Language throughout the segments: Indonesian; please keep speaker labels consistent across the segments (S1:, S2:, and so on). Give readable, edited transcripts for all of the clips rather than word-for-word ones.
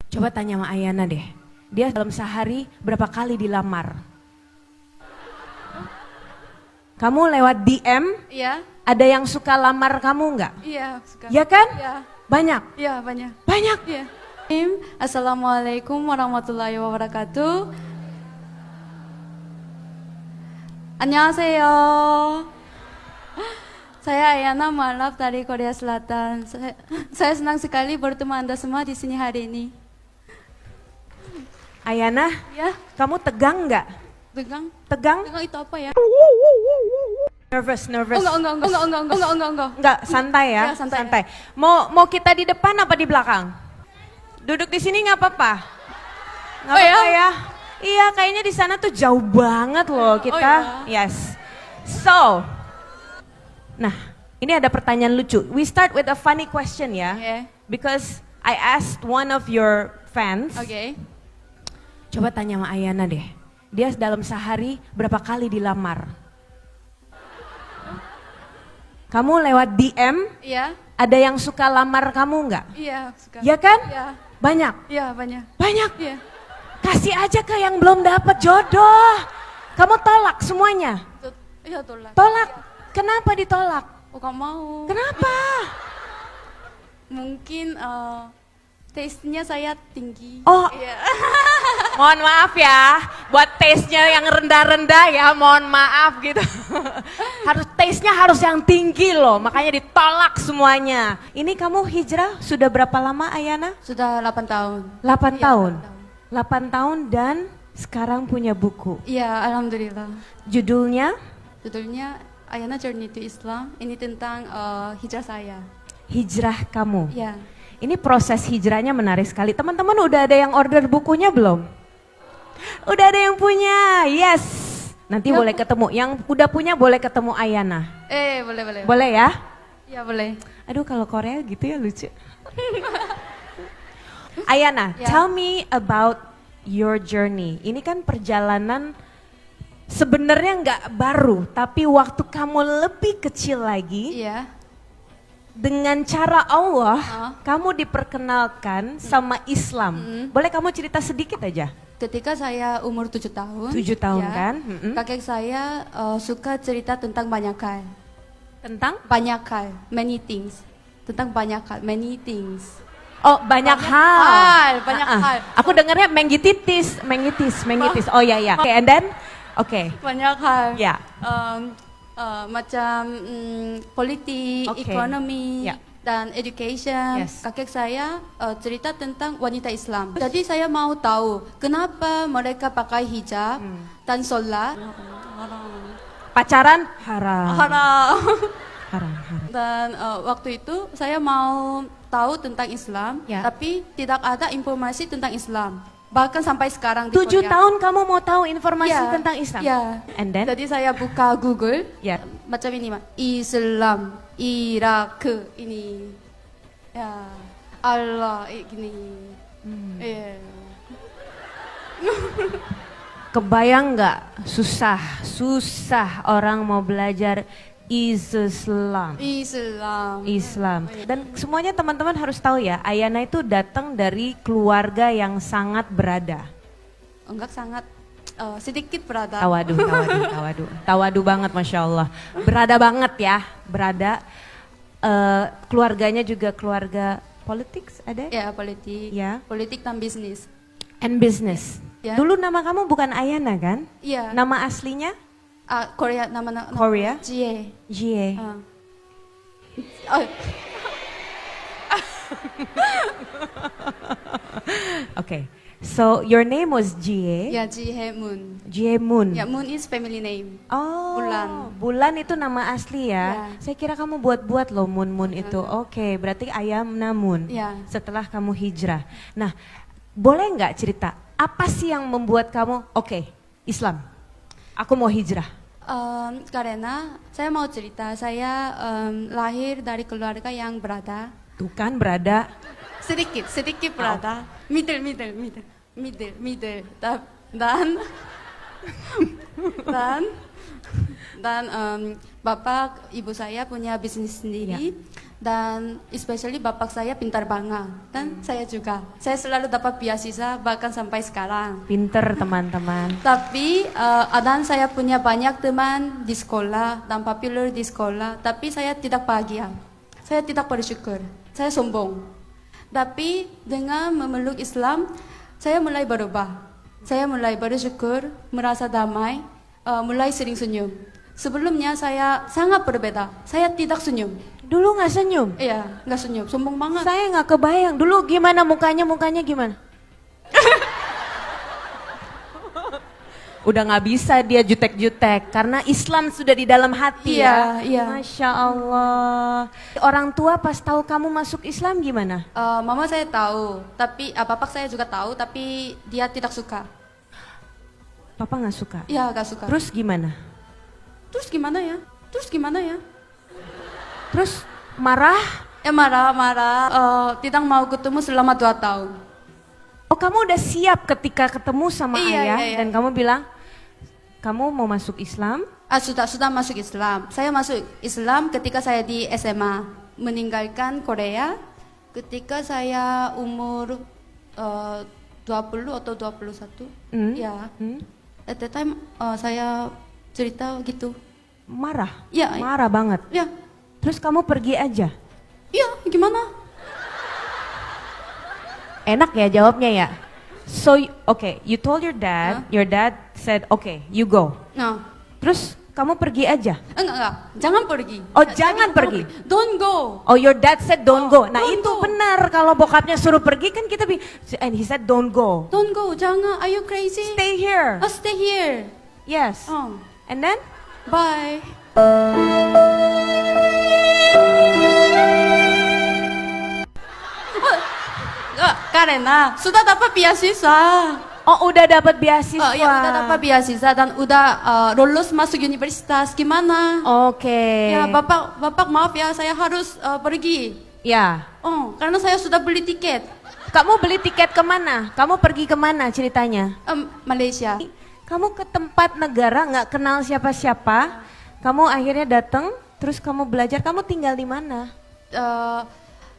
S1: Coba tanya sama Ayana deh. Dia dalam sehari berapa kali dilamar? Kamu lewat DM,
S2: Iya,
S1: ada yang suka lamar kamu nggak?
S2: iya, suka.
S1: Ya kan?
S2: Iya,
S1: Banyak?
S2: iya banyak.
S1: Banyak?
S2: Iya. Assalamualaikum warahmatullahi wabarakatuh. 안녕하세요. Saya Ayana Malap dari Korea Selatan. Saya senang sekali bertemu Anda semua di sini hari ini.
S1: Ayana,
S2: Ya,
S1: kamu tegang nggak?
S2: tegang.
S1: Tegang?
S2: Tegang itu apa ya?
S1: Nervous.
S2: Enggak.
S1: Enggak, santai ya.
S2: Ya, santai.
S1: Mau kita di depan apa di belakang? Duduk di sini nggak apa-apa. Nggak
S2: Oh, ya?
S1: apa-apa ya? Iya, kayaknya di sana tuh jauh banget loh kita.
S2: ya?
S1: Yes. So, nah ini ada pertanyaan lucu. We start with a funny question ya.
S2: Yeah.
S1: Because I asked one of your fans.
S2: Oke.
S1: Coba tanya sama Ayana deh. Dia dalam sehari berapa kali dilamar? Kamu lewat DM,
S2: Iya,
S1: ada yang suka lamar kamu nggak?
S2: iya, suka.
S1: Ya kan?
S2: Iya,
S1: Banyak?
S2: iya banyak.
S1: Banyak?
S2: Iya.
S1: Kasih aja ke yang belum dapat jodoh. Kamu tolak semuanya?
S2: Iya, tolak.
S1: Tolak? Kenapa ditolak?
S2: Oh, gak mau.
S1: Kenapa?
S2: Mungkin taste-nya saya tinggi.
S1: Oh,
S2: Iya.
S1: mohon maaf ya, buat taste-nya yang rendah-rendah ya, mohon maaf gitu. Taste-nya harus yang tinggi loh, makanya ditolak semuanya. Ini kamu hijrah sudah berapa lama Ayana?
S2: Sudah 8 tahun.
S1: 8
S2: Iya,
S1: tahun. 8
S2: 8 tahun.
S1: tahun dan sekarang punya buku.
S2: Iya, alhamdulillah.
S1: Judulnya
S2: Judulnya Ayana Journey to Islam. Ini tentang hijrah saya.
S1: Hijrah Kamu.
S2: Iya.
S1: Ini proses hijrahnya menarik sekali. Teman-teman udah ada yang order bukunya belum? Udah ada yang punya, yes. Nanti
S2: Ya.
S1: boleh ketemu, yang udah punya boleh ketemu Ayana.
S2: Boleh.
S1: Boleh ya?
S2: Iya, boleh.
S1: Aduh kalau Korea gitu ya lucu. Ayana,
S2: Ya.
S1: tell me about your journey. Ini kan perjalanan sebenarnya nggak baru, tapi waktu kamu lebih kecil lagi,
S2: Iya.
S1: dengan cara Allah,
S2: Ah.
S1: kamu diperkenalkan sama Islam. Boleh kamu cerita sedikit aja?
S2: Ketika saya umur 7 tahun.
S1: 7 tahun
S2: ya,
S1: kan?
S2: Kakek saya suka cerita tentang banyak hal.
S1: Tentang?
S2: Banyak hal, many things. Tentang banyak hal, many things.
S1: Oh banyak hal.
S2: Banyak
S1: Ah, ah.
S2: hal.
S1: Aku dengarnya menggitis. Oh ya. Oke, and then? Oke.
S2: Banyak hal.
S1: Ya.
S2: Macam politik,
S1: Oke.
S2: ekonomi,
S1: Ya.
S2: dan education.
S1: Yes.
S2: Kakek saya cerita tentang wanita Islam. Jadi saya mau tahu kenapa mereka pakai hijab dan sholat.
S1: Pacaran haram.
S2: Haram.
S1: Haram.
S2: Dan waktu itu saya mau tahu tentang Islam,
S1: Ya.
S2: tapi tidak ada informasi tentang Islam. Bahkan sampai sekarang di
S1: 7
S2: Korea.
S1: tahun kamu mau tahu informasi
S2: Ya,
S1: tentang Islam?
S2: ya.
S1: And then?
S2: Jadi saya buka Google,
S1: Ya.
S2: macam ini mah, Islam, Irak ini, ya Allah gini, Iya.
S1: Kebayang nggak susah orang mau belajar Islam. Islam. Dan semuanya teman-teman harus tahu ya, Ayana itu datang dari keluarga yang sangat berada.
S2: Enggak sangat sedikit berada.
S1: Tawadu banget Masya Allah. Berada banget ya, berada. Keluarganya juga keluarga politik ada?
S2: Ya politik,
S1: Ya.
S2: politik dan bisnis.
S1: And business.
S2: Ya.
S1: Dulu nama kamu bukan Ayana kan?
S2: Iya.
S1: Nama aslinya?
S2: Korea nama
S1: Korea?
S2: Jie.
S1: Jie.
S2: Oh,
S1: Okay. So your name was Jie.
S2: ya Jie Moon.
S1: Jie Moon.
S2: Ya Moon is family name.
S1: Oh,
S2: Bulan.
S1: Bulan itu nama asli ya.
S2: Ya.
S1: Saya kira kamu buat-buat loh Moon itu. Oke, berarti ayam namun.
S2: Ya.
S1: Setelah kamu hijrah. Nah, boleh nggak cerita apa sih yang membuat kamu oke, Islam? Aku mau hijrah.
S2: Karena saya mau cerita, saya lahir dari keluarga yang berada.
S1: Tuh kan berada.
S2: Sedikit berada. Middle. Dan bapak ibu saya punya bisnis sendiri. Dan especially bapak saya pintar banget dan saya juga. Saya selalu dapat beasiswa bahkan sampai sekarang.
S1: Pinter teman-teman.
S2: Tapi dan saya punya banyak teman di sekolah dan popular di sekolah. Tapi saya tidak bahagia. Saya tidak bersyukur. Saya sombong. Tapi dengan memeluk Islam, saya mulai berubah. Saya mulai bersyukur, merasa damai, mulai sering senyum. Sebelumnya saya sangat berbeda. Saya tidak senyum.
S1: Dulu nggak senyum?
S2: Iya, nggak senyum, sombong banget.
S1: Saya nggak kebayang. Dulu gimana mukanya gimana? Udah nggak bisa dia jutek-jutek karena Islam sudah di dalam hati ya.
S2: Iya.
S1: Masya Allah. Orang tua pas tahu kamu masuk Islam gimana?
S2: Mama saya tahu, tapi bapak saya juga tahu, tapi dia tidak suka.
S1: Papa nggak suka?
S2: Iya, nggak suka.
S1: Terus gimana?
S2: Terus gimana ya?
S1: Terus marah?
S2: Ya marah. Tidak mau ketemu selama 2 tahun.
S1: Oh, kamu udah siap ketika ketemu sama ayah
S2: iya.
S1: dan kamu bilang kamu mau masuk Islam?
S2: Sudah masuk Islam. Saya masuk Islam ketika saya di SMA, meninggalkan Korea ketika saya umur 20 atau 21. Ya. At the time saya cerita gitu.
S1: Marah?
S2: Ya.
S1: Marah banget?
S2: Ya.
S1: Terus kamu pergi aja?
S2: Iya, gimana?
S1: Enak ya jawabnya ya? So, okay, you told your dad said, okay, you go.
S2: Nah.
S1: Terus kamu pergi aja?
S2: Enggak, jangan pergi.
S1: Oh, jangan pergi?
S2: Don't go.
S1: Oh, your dad said don't go. Nah,
S2: don't
S1: itu
S2: go.
S1: benar. Kalau bokapnya suruh pergi kan kita and he said don't go.
S2: Don't go, jangan. Are you crazy?
S1: Stay here.
S2: Stay here.
S1: Yes. And then?
S2: Bye. Karena sudah dapat beasiswa.
S1: Oh, udah dapat beasiswa.
S2: Ya udah dapat beasiswa dan udah lulus masuk universitas. Gimana?
S1: Oke.
S2: Ya bapak maaf ya, saya harus pergi.
S1: Ya.
S2: Karena saya sudah beli tiket.
S1: Kamu beli tiket kemana? Kamu pergi kemana ceritanya?
S2: Malaysia.
S1: Kamu ke tempat negara nggak kenal siapa-siapa. Kamu akhirnya datang, terus kamu belajar. Kamu tinggal di mana?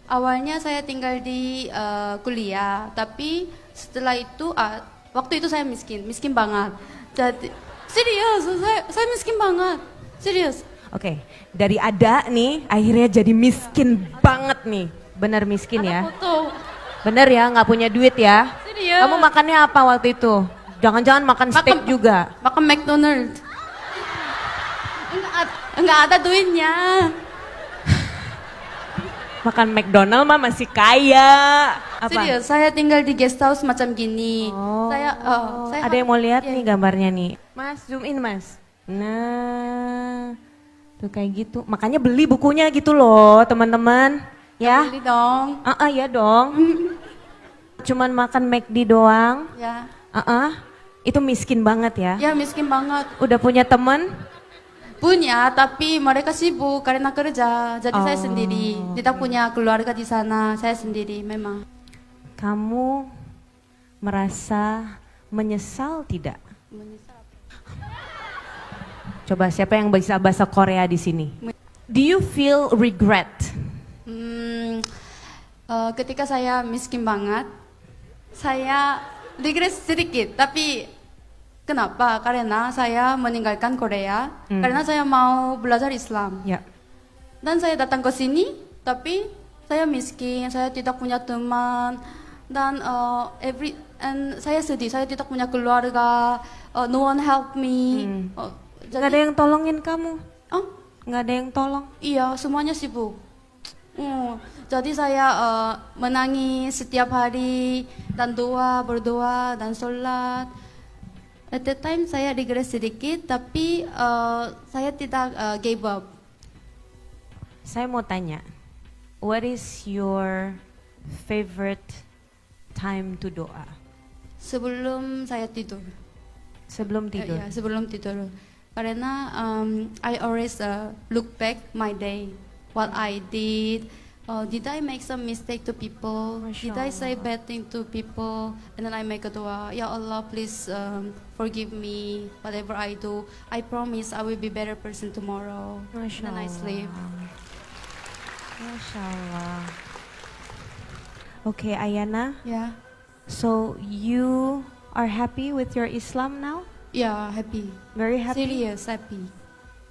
S2: Awalnya saya tinggal di kuliah, tapi setelah itu waktu itu saya miskin banget. Jadi serius, saya miskin banget, serius.
S1: Oke, dari ada nih akhirnya jadi miskin banget nih, bener miskin
S2: ada
S1: ya?
S2: Foto.
S1: Bener ya, nggak punya duit ya?
S2: Serius.
S1: Kamu makannya apa waktu itu? Jangan-jangan makan steak juga?
S2: Makan McDonald's. Enggak ada duitnya.
S1: Makan McDonald mah masih kaya. Apa?
S2: Serius, saya tinggal di guest house macam gini. Saya
S1: ada yang mau lihat nih gambarnya nih. Mas, zoom in mas. Nah, tuh kayak gitu. Makanya beli bukunya gitu loh teman-teman. Ya?
S2: Beli dong.
S1: Ya dong. Cuman makan McD doang.
S2: Ya.
S1: Itu miskin banget ya?
S2: Ya miskin banget.
S1: Udah punya temen?
S2: Punya, tapi mereka sibuk karena kerja. Jadi saya sendiri, tidak punya keluarga di sana. Saya sendiri memang.
S1: Kamu merasa menyesal tidak?
S2: Menyesal.
S1: Coba siapa yang bisa bahasa Korea di sini? Do you feel regret?
S2: Ketika saya miskin banget, saya regret sedikit. Tapi kenapa? Karena saya meninggalkan Korea, karena saya mau belajar Islam.
S1: Ya.
S2: Dan saya datang ke sini, tapi saya miskin, saya tidak punya teman, dan saya sedih, saya tidak punya keluarga, no one help me.
S1: Gak ada yang tolongin kamu? Gak ada yang tolong?
S2: Iya, semuanya sibuk. Jadi saya menangis setiap hari, dan berdoa, dan sholat. At that time saya regret sedikit, tapi saya tidak give up.
S1: Saya mau tanya, what is your favorite time to doa?
S2: Sebelum saya tidur.
S1: Sebelum tidur?
S2: Ya, sebelum tidur. Karena I always look back my day, what I did. Did I make some mistake to people? Did I say bad thing to people? And then I make a dua. Ya Allah, please forgive me. Whatever I do, I promise I will be better person tomorrow.
S1: Masya
S2: And then I sleep.
S1: Masya Allah. Okay, Ayana.
S2: Ya,
S1: So you are happy with your Islam now?
S2: ya happy.
S1: Very happy.
S2: Serious happy.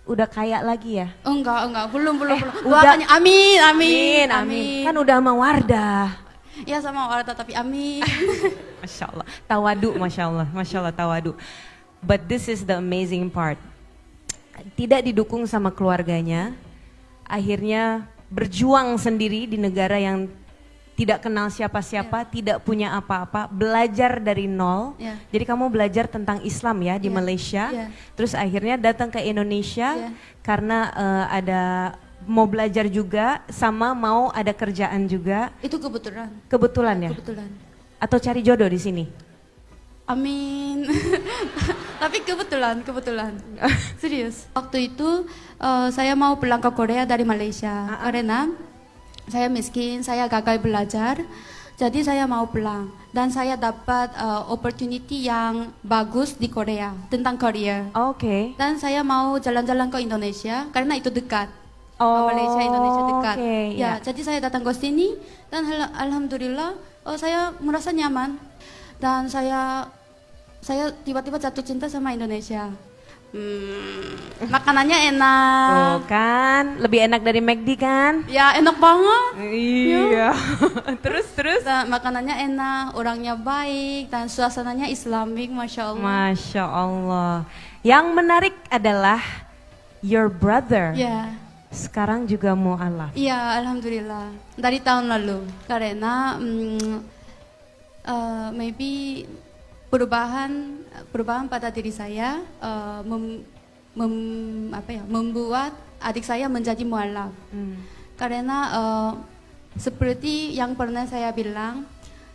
S1: Udah kaya lagi ya?
S2: Enggak, belum.
S1: Udah.
S2: Doakannya amin.
S1: Kan udah sama Wardah.
S2: Ya sama orang tapi amin.
S1: Masya Allah. Tawadu, Masya Allah tawadu. But this is the amazing part. Tidak didukung sama keluarganya, akhirnya berjuang sendiri di negara yang tidak kenal siapa-siapa, tidak punya apa-apa, belajar dari nol.
S2: Yeah.
S1: Jadi kamu belajar tentang Islam ya di Malaysia, terus akhirnya datang ke Indonesia karena ada mau belajar juga sama mau ada kerjaan juga.
S2: Itu kebetulan.
S1: Kebetulan ya?
S2: Kebetulan.
S1: Atau cari jodoh di sini?
S2: Amin. Tapi kebetulan. Serius. Waktu itu saya mau pulang ke Korea dari Malaysia karena saya miskin, saya gagal belajar. Jadi saya mau pulang dan saya dapat opportunity yang bagus di Korea tentang career.
S1: Oke.
S2: Dan saya mau jalan-jalan ke Indonesia karena itu dekat.
S1: Oh,
S2: Malaysia Indonesia dekat.
S1: Okay,
S2: ya, jadi saya datang ke sini dan alhamdulillah saya merasa nyaman dan saya tiba-tiba jatuh cinta sama Indonesia. Makanannya enak.
S1: Tuh kan, lebih enak dari McD kan?
S2: Ya enak banget.
S1: Iya. terus?
S2: Dan makanannya enak, orangnya baik dan suasananya Islamik, masya Allah.
S1: Masya Allah. Yang menarik adalah your brother.
S2: Ya.
S1: Sekarang juga mu'alaf.
S2: Iya, alhamdulillah. Dari tahun lalu, karena maybe perubahan pada diri saya membuat adik saya menjadi mualaf. Karena seperti yang pernah saya bilang,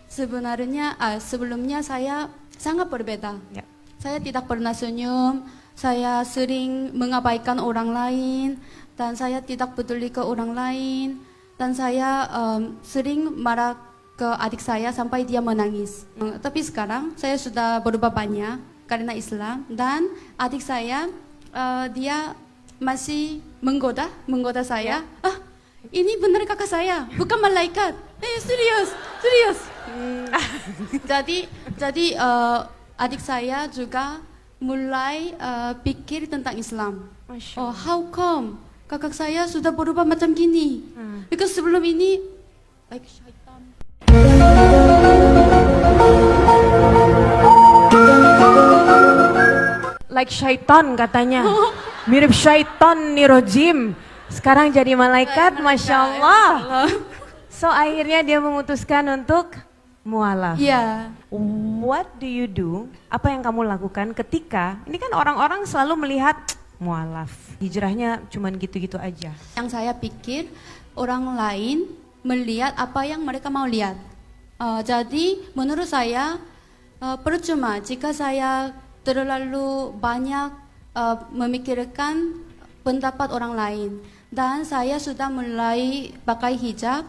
S2: sebenarnya sebelumnya saya sangat berbeda.
S1: Ya.
S2: Saya tidak pernah senyum, saya sering mengabaikan orang lain, dan saya tidak peduli ke orang lain, dan saya sering marah ke adik saya sampai dia menangis. Tapi sekarang saya sudah berubah banyak karena Islam, dan adik saya dia masih menggoda saya. Ini benar kakak saya, bukan malaikat. Serius. Jadi adik saya juga mulai pikir tentang Islam. Oh, how come kakak saya sudah berubah macam gini? Because sebelum ini like syaitan.
S1: Like syaitan katanya. Mirip syaitan nih rojim. Sekarang jadi malaikat, Masya Allah. So akhirnya dia memutuskan untuk mualaf.
S2: Iya.
S1: What do you do? Apa yang kamu lakukan ketika, ini kan orang-orang selalu melihat mualaf. Hijrahnya cuman gitu-gitu aja.
S2: Yang saya pikir orang lain melihat apa yang mereka mau lihat. Jadi menurut saya percuma jika saya terlalu banyak memikirkan pendapat orang lain. Dan saya sudah mulai pakai hijab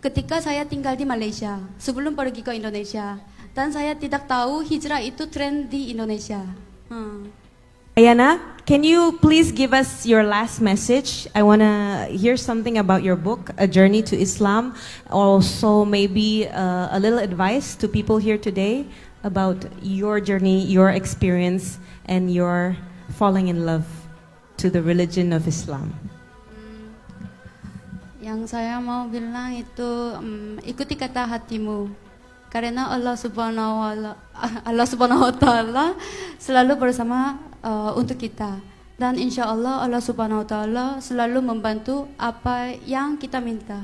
S2: ketika saya tinggal di Malaysia sebelum pergi ke Indonesia. Dan saya tidak tahu hijrah itu tren di Indonesia.
S1: Ayana, can you please give us your last message? I want to hear something about your book, A Journey to Islam. Also maybe a little advice to people here today about your journey, your experience, and your falling in love to the religion of Islam.
S2: Yang saya mau bilang itu ikuti kata hatimu. Karena Allah Subhanahu wa Ta'ala selalu bersama untuk kita. Dan insya Allah Subhanahu wa Ta'ala selalu membantu apa yang kita minta.